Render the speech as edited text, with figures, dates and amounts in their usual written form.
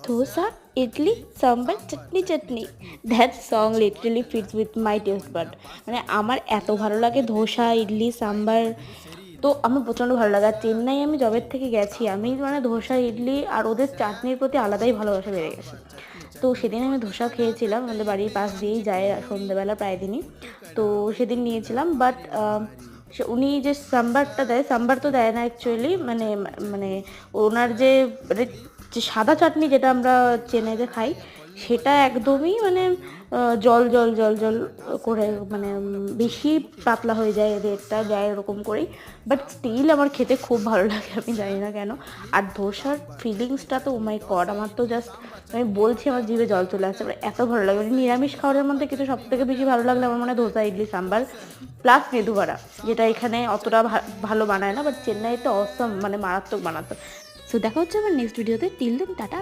Dosa, idli, sambar, chutney, chutney. That song literally fits with my taste bud. মানে আমার এত ভালো লাগে ধোসা, ইডলি, সাম্বার, তো আমার প্রচণ্ড ভালো লাগে। আর চেন্নাই আমি যবের থেকে গেছি, আমি মানে ধোসা, ইডলি আর ওদের চাটনির প্রতি আলাদাই ভালোবাসা বেড়ে গেছে। তো সেদিন আমি ধোসা খেয়েছিলাম, আমাদের বাড়ির পাশ দিয়েই যায় সন্ধ্যেবেলা প্রায় দিনই। তো সেদিন নিয়েছিলাম, বাট উনি যে সাম্বারটা দেয়, সাম্বার তো দেয় না অ্যাকচুয়ালি, মানে মানে ওনার যে মানে যে সাদা চাটনি যেটা আমরা চেন্নাইতে খাই, সেটা একদমই মানে জল জল জল জল করে, মানে বেশি পাতলা হয়ে যায়, রেটটা যায় এরকম করেই। বাট স্টিল আমার খেতে খুব ভালো লাগে, আমি জানি না কেন। আর ধোসার ফিলিংসটা তো ও মাই গড, আমার তো জাস্ট, আমি বলছি আমার জিভে জল চলে আসছে, আমার এত ভালো লাগে। মানে নিরামিষ খাবারের মধ্যে কিন্তু সব থেকে বেশি ভালো লাগলে আমার মনে হয় ধোসা, ইডলি, সাম্বার প্লাস মেদু বড়া, যেটা এখানে অতটা ভালো বানায় না, বাট চেন্নাইতে অসম, মানে মারাত্মক বানাতো। সো দেখা হচ্ছে আমার নেক্সট ভিডিওতে। Till then tata.